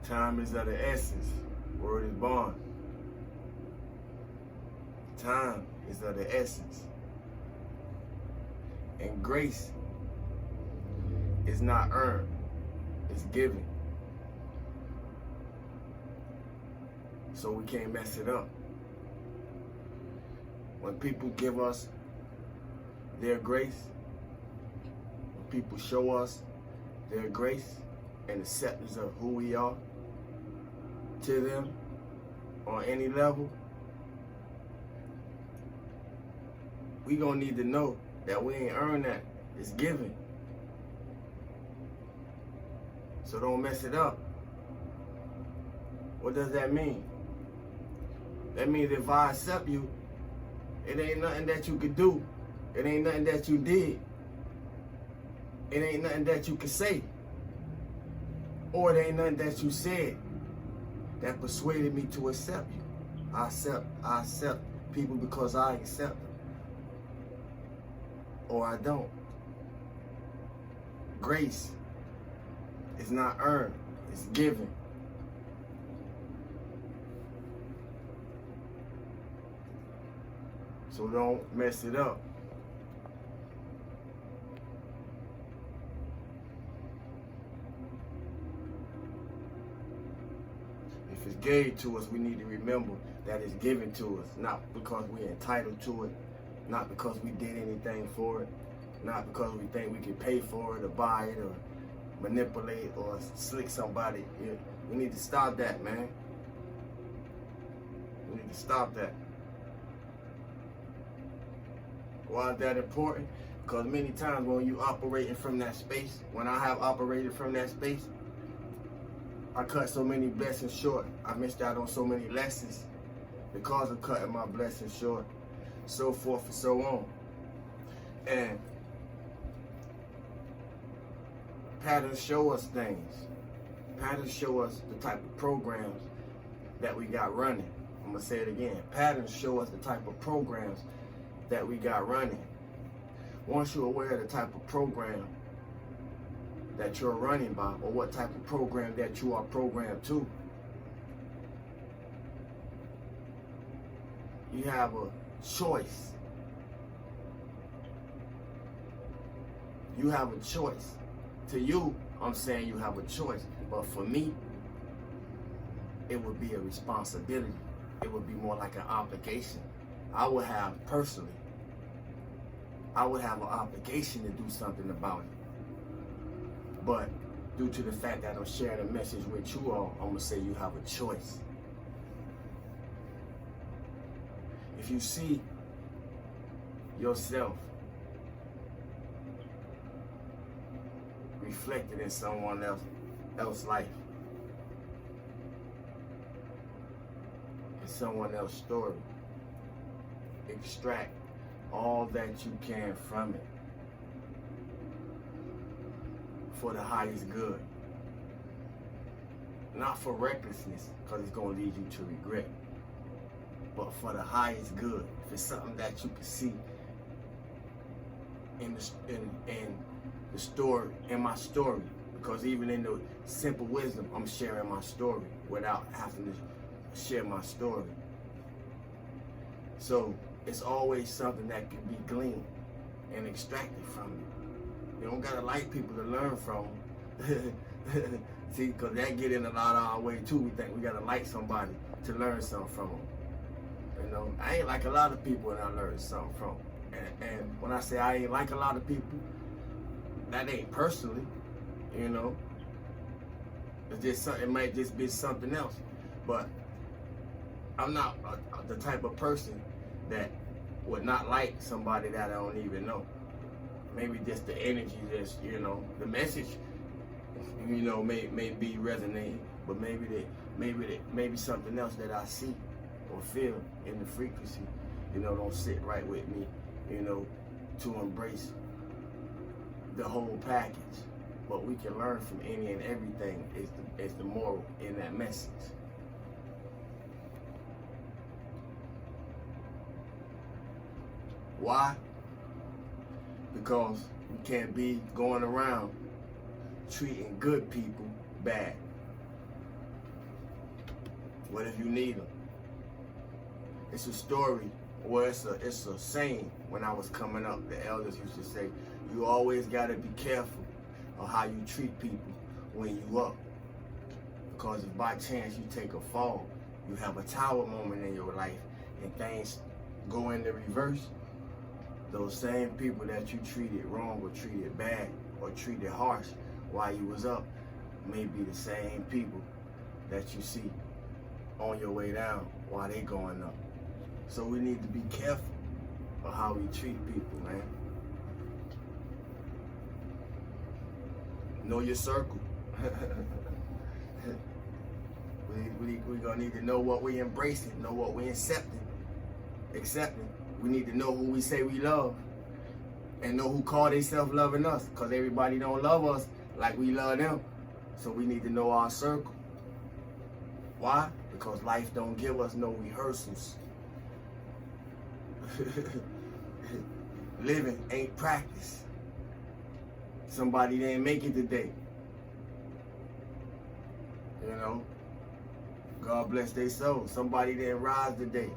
Time is of the essence. Word is bond. Time is of the essence. And grace is not earned, it's given. So we can't mess it up. When people give us their grace, when people show us their grace and acceptance of who we are to them on any level, we gonna need to know that we ain't earned that. It's given. So don't mess it up. What does that mean? That means if I accept you, it ain't nothing that you could do. It ain't nothing that you did. It ain't nothing that you could say. Or it ain't nothing that you said that persuaded me to accept you. I accept people because I accept them. Or I don't. Grace is not earned, it's given. So don't mess it up. If it's gave to us, we need to remember that it's given to us, not because we're entitled to it, not because we did anything for it, not because we think we can pay for it or buy it or manipulate or slick somebody. We need to stop that, man. We need to stop that. Why is that important? Because many times when you operating from that space, when I have operated from that space, I cut so many blessings short. I missed out on so many lessons because of cutting my blessings short, so forth and so on. And patterns show us things. Patterns show us the type of programs that we got running. I'm gonna say it again. Patterns show us the type of programs that we got running. Once you're aware of the type of program that you're running by, or what type of program that you are programmed to, you have a choice. You have a choice. To you, I'm saying you have a choice. But for me, it would be a responsibility. It would be more like an obligation. I would have an obligation to do something about it. But due to the fact that I'm sharing a message with you all, I'm gonna say you have a choice. If you see yourself reflected in someone else's life, in someone else's story, extract all that you can from it for the highest good. Not for recklessness, because it's going to lead you to regret, but for the highest good. If it's something that you can see in the story, in my story, because even in the simple wisdom, I'm sharing my story without having to share my story. So it's always something that can be gleaned and extracted from it. You don't gotta like people to learn from them. See, because that get in a lot of our way too. We think we gotta like somebody to learn something from them. You know, I ain't like a lot of people and I learned something from them. And when I say I ain't like a lot of people, that ain't personally, you know. It's just something, it might just be something else. But I'm not the type of person that would not like somebody that I don't even know. Maybe just the energy, just, you know, the message, you know, may be resonating, but maybe something else that I see or feel in the frequency, you know, don't sit right with me, you know, to embrace the whole package. But we can learn from any and everything is the moral in that message. Why? Because we can't be going around treating good people bad. What if you need them? It's a story, or it's a saying. When I was coming up, the elders used to say, you always got to be careful of how you treat people when you up. Because if by chance you take a fall, you have a tower moment in your life and things go into reverse, those same people that you treated wrong or treated bad or treated harsh while you was up may be the same people that you see on your way down while they going up. So we need to be careful of how we treat people, man. Know your circle. We're gonna need to know what we embracing, know what we accepting. We need to know who we say we love and know who call themselves loving us, because everybody don't love us like we love them. So we need to know our circle. Why? Because life don't give us no rehearsals. Living ain't practice. Somebody didn't make it today. You know? God bless their soul. Somebody didn't rise today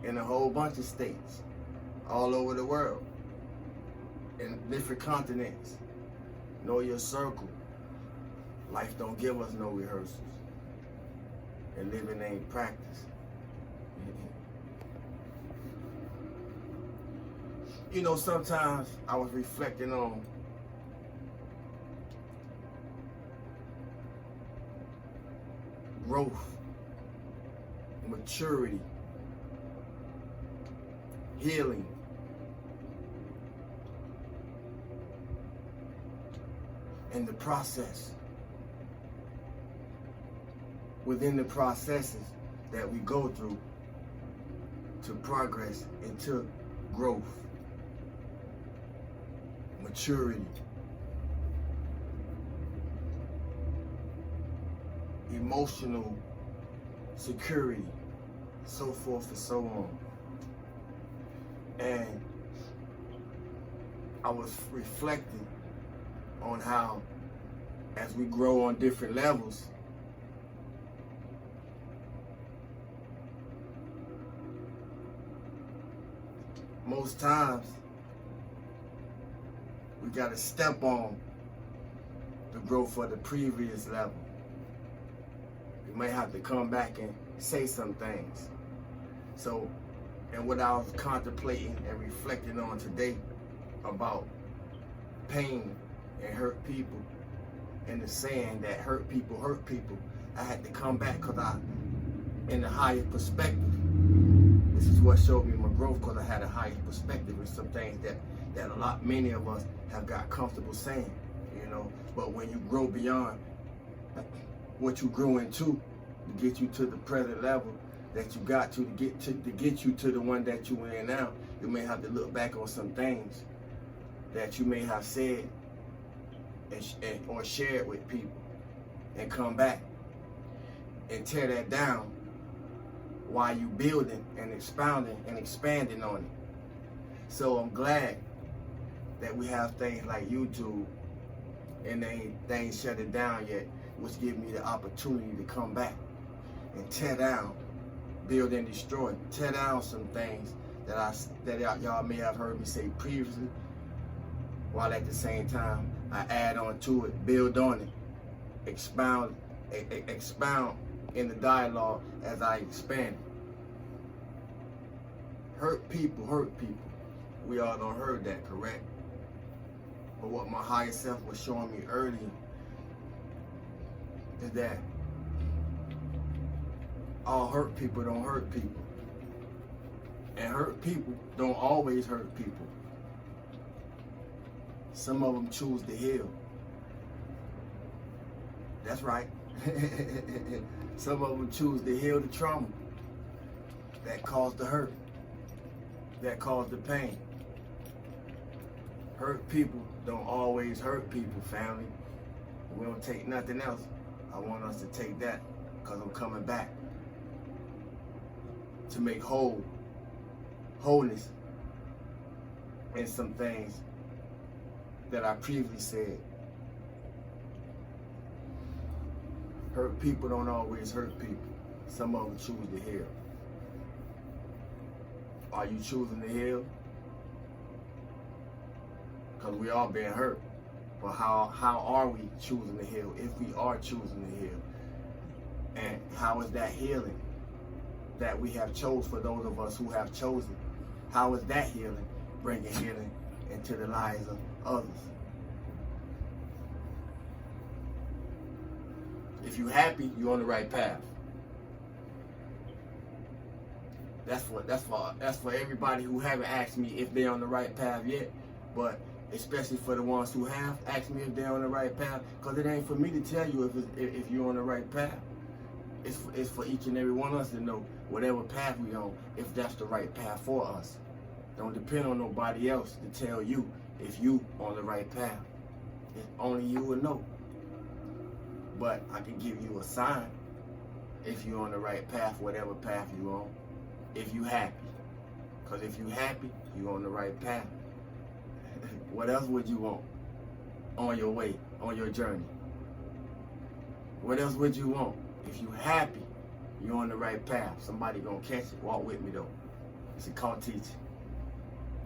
in a whole bunch of states all over the world, in different continents. Know your circle. Life don't give us no rehearsals. And living ain't practice. You know, sometimes I was reflecting on growth, maturity, healing, and the process. Within the processes that we go through to progress into growth, maturity, emotional security, so forth and so on. And I was reflecting on how, as we grow on different levels, most times we gotta step on the growth of the previous level. You may have to come back and say some things. So, and what I was contemplating and reflecting on today about pain and hurt people, and the saying that hurt people, I had to come back because in a higher perspective. This is what showed me my growth, because I had a higher perspective with some things that many of us have got comfortable saying, you know. But when you grow beyond what you grew into, to get you to the present level that you got to get you to the one that you in now, you may have to look back on some things that you may have said or shared with people, and come back and tear that down while you building and expounding and expanding on it. So I'm glad that we have things like YouTube, and they ain't shut it down yet, which give me the opportunity to come back and tear down, build and destroy, tear down some things that y'all may have heard me say previously, while at the same time I add on to it, build on it, expound in the dialogue as I expand. Hurt people. We all done heard that, correct? But what my higher self was showing me earlier is that all hurt people don't hurt people. And hurt people don't always hurt people. Some of them choose to heal. That's right. Some of them choose to heal the trauma that caused the hurt, that caused the pain. Hurt people don't always hurt people, family. We don't take nothing else. I want us to take that, because I'm coming back to make wholeness in some things that I previously said. Hurt people don't always hurt people. Some of them choose to heal. Are you choosing to heal? Because we all been hurt. But how are we choosing to heal if we are choosing to heal? And how is that healing that we have chose for those of us who have chosen? How is that healing bringing healing into the lives of others? If you're happy, you're on the right path. That's for everybody who haven't asked me if they're on the right path yet, but especially for the ones who have asked me if they're on the right path, because it ain't for me to tell you if you're on the right path. It's for each and every one of us to know whatever path we on, if that's the right path for us. Don't depend on nobody else to tell you if you on the right path. It's only you will know. But I can give you a sign if you're on the right path, whatever path you're on, if you happy. Because if you happy, you're on the right path. What else would you want on your way, on your journey? What else would you want? If you happy, you're on the right path. Somebody gonna catch it. Walk with me though. It's a call teaching.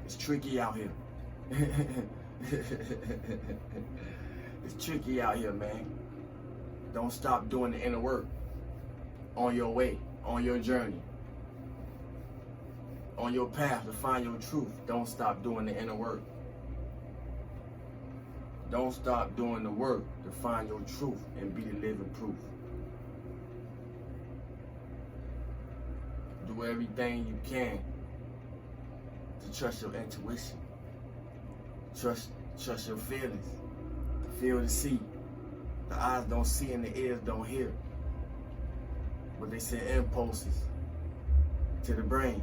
It's tricky out here. It's tricky out here, man. Don't stop doing the inner work on your way, on your journey, on your path to find your truth. Don't stop doing the inner work. Don't stop doing the work to find your truth and be the living proof. Do everything you can to trust your intuition. Trust your feelings. Feel to see. The eyes don't see and the ears don't hear. But they send impulses to the brain.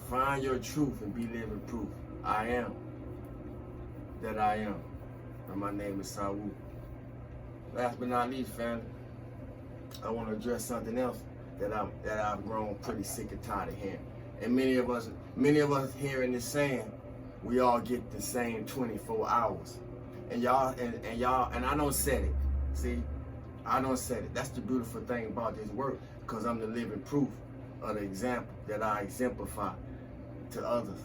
Find your truth and be living proof. I am that I am. And my name is Sawu. Last but not least, family, I want to address something else that I've grown pretty sick and tired of hearing. And many of us hearing this saying, we all get the same 24 hours. And y'all, and I don't said it. See, I don't said it. That's the beautiful thing about this work, because I'm the living proof of the example that I exemplify to others,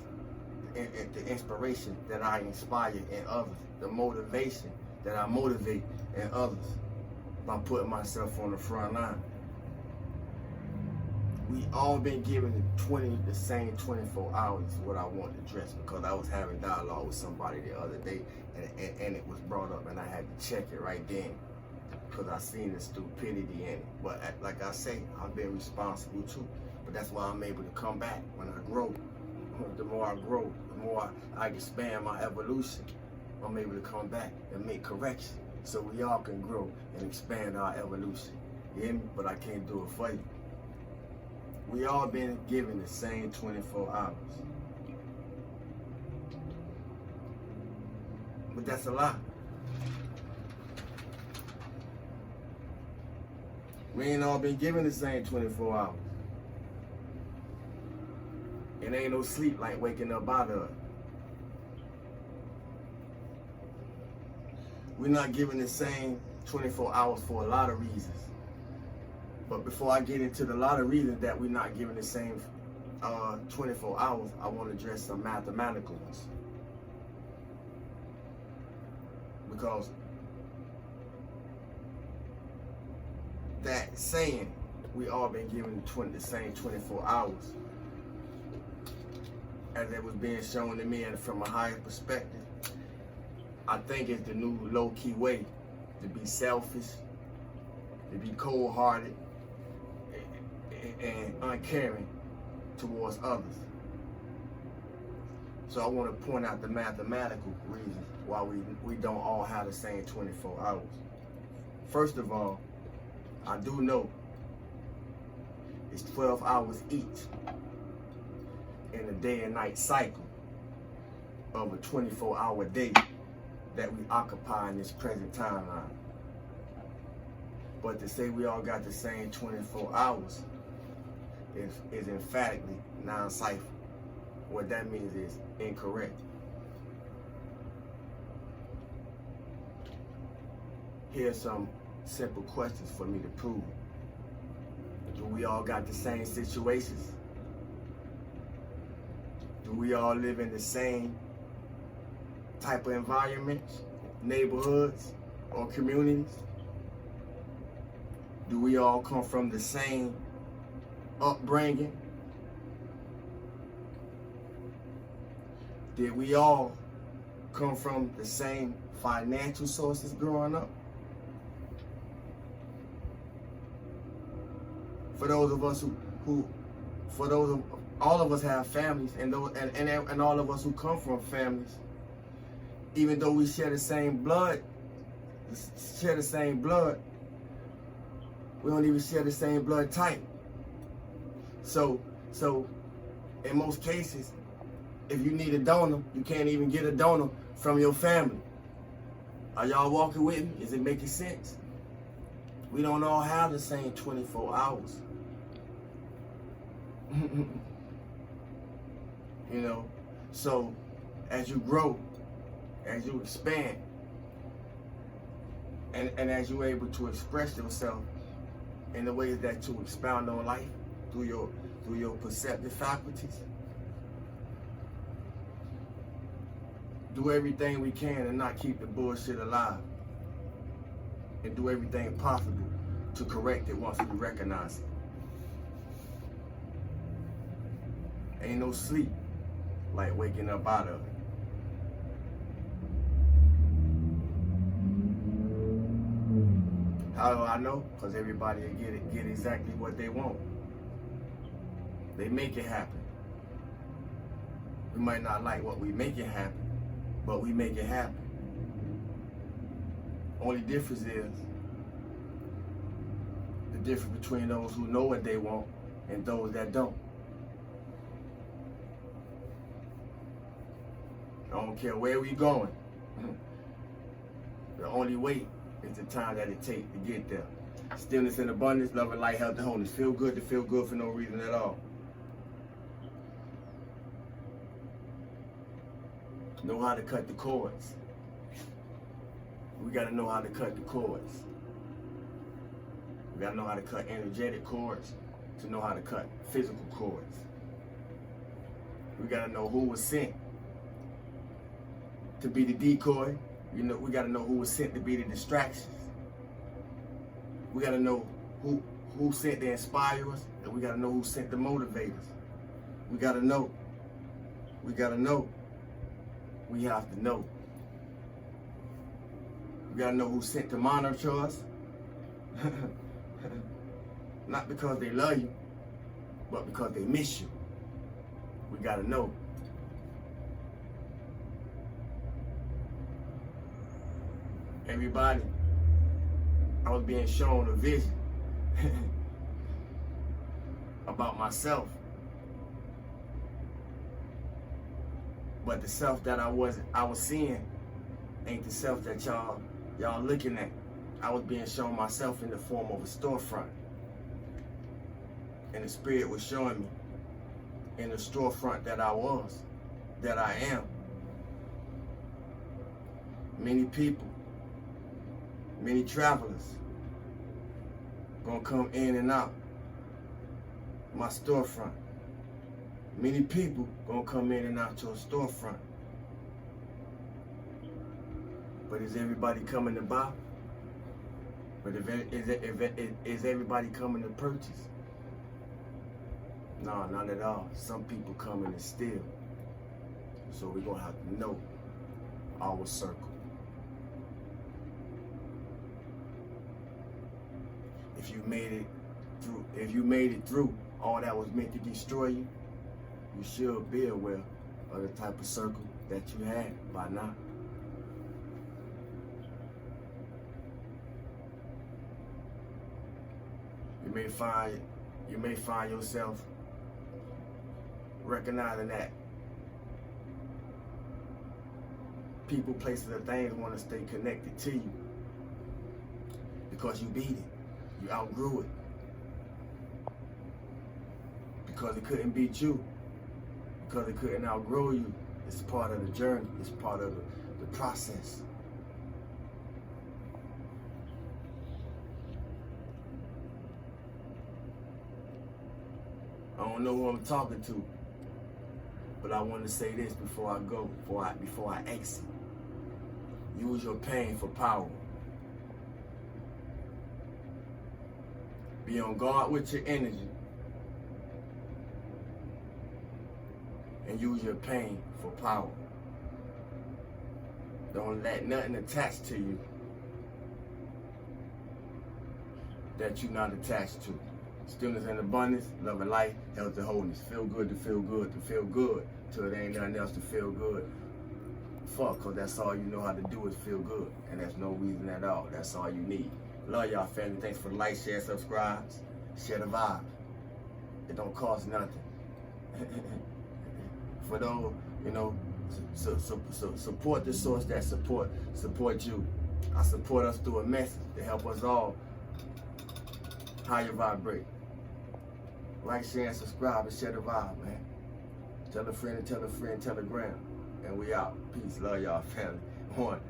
and the inspiration that I inspire in others, the motivation that I motivate in others by putting myself on the front line. We all been given the same 24 hours is what I want to address, because I was having dialogue with somebody the other day, and it was brought up, and I had to check it right then, because I seen the stupidity in it. But like I say, I've been responsible too. But that's why I'm able to come back when I grow. The more I grow, the more I expand my evolution. I'm able to come back and make correction, so we all can grow and expand our evolution. You hear me? But I can't do it for you. We all been given the same 24 hours. But that's a lie. We ain't all been given the same 24 hours. It ain't no sleep like waking up out of it. We're not given the same 24 hours for a lot of reasons. But before I get into the lot of reasons that we're not given the same 24 hours, I want to address some mathematical ones. Because that saying, we all been given the same 24 hours, as it was being shown to me and from a higher perspective, I think it's the new low-key way to be selfish, to be cold-hearted, and uncaring towards others. So I want to point out the mathematical reasons why we don't all have the same 24 hours. First of all, I do know it's 12 hours each in a day and night cycle of a 24-hour day that we occupy in this present timeline. But to say we all got the same 24 hours is emphatically non-cipher. What that means is incorrect. here's some simple questions for me to prove. Do we all got the same situations? Do we all live in the same type of environments, neighborhoods, or communities? Do we all come from the same upbringing? Did we all come from the same financial sources growing up? For those of us all of us have families, and all of us who come from families, even though we share the same blood, we don't even share the same blood type. So in most cases, if you need a donor, you can't even get a donor from your family. Are y'all walking with me? Is it making sense? We don't all have the same 24 hours. You know, so as you grow, as you expand, and as you're able to express yourself in the ways that you expound on life through your perceptive faculties, do everything we can and not keep the bullshit alive, and do everything possible to correct it once we recognize it. Ain't no sleep like waking up out of it. How do I know? Because everybody will get exactly what they want. They make it happen. We might not like what we make it happen, but we make it happen. Only difference is the difference between those who know what they want and those that don't. I don't care where we going. The only way is the time that it takes to get there. Stillness and abundance, love and light, health and wholeness. Feel good to feel good for no reason at all. Know how to cut the cords. We gotta know how to cut the cords. We gotta know how to cut energetic cords to know how to cut physical cords. We gotta know who was sent to be the decoy. You know, we gotta know who was sent to be the distractions. We gotta know who sent to inspire us, and we gotta know who sent to motivate us. We gotta know. We gotta know. We have to know. We gotta know who sent to monitor us. Not because they love you, but because they miss you. We gotta know. Everybody, I was being shown a vision about myself. But the self that I was seeing ain't the self that y'all looking at. I was being shown myself in the form of a storefront. And the spirit was showing me in the storefront that I am. Many people, many travelers gonna come in and out my storefront. Many people gonna come in and out your storefront. But is everybody coming to buy? But is everybody coming to purchase? No, not at all. Some people coming to steal. So we're gonna have to know our circle. If you made it through all that was meant to destroy you, you should be aware of the type of circle that you had by now. You may find yourself recognizing that people, places, and things want to stay connected to you because you beat it. You outgrew it. Because it couldn't beat you. Because it couldn't outgrow you. It's part of the journey. It's part of the process. I don't know who I'm talking to, but I want to say this before I go, before I exit. Use your pain for power. Be on guard with your energy. And use your pain for power. Don't let nothing attach to you that you're not attached to. Stillness and abundance, love and life, health and wholeness. Feel good to feel good to feel good till there ain't nothing else to feel good. Fuck, cause that's all you know how to do is feel good. And that's no reason at all. That's all you need. Love y'all, family. Thanks for the like, share, subscribe. Share the vibe. It don't cost nothing. For those, you know, support the source that support you. I support us through a message to help us all higher vibrate. Like, share, and subscribe, and share the vibe, man. Tell a friend, tell a friend, tell a gram. And we out. Peace. Love y'all, family. One.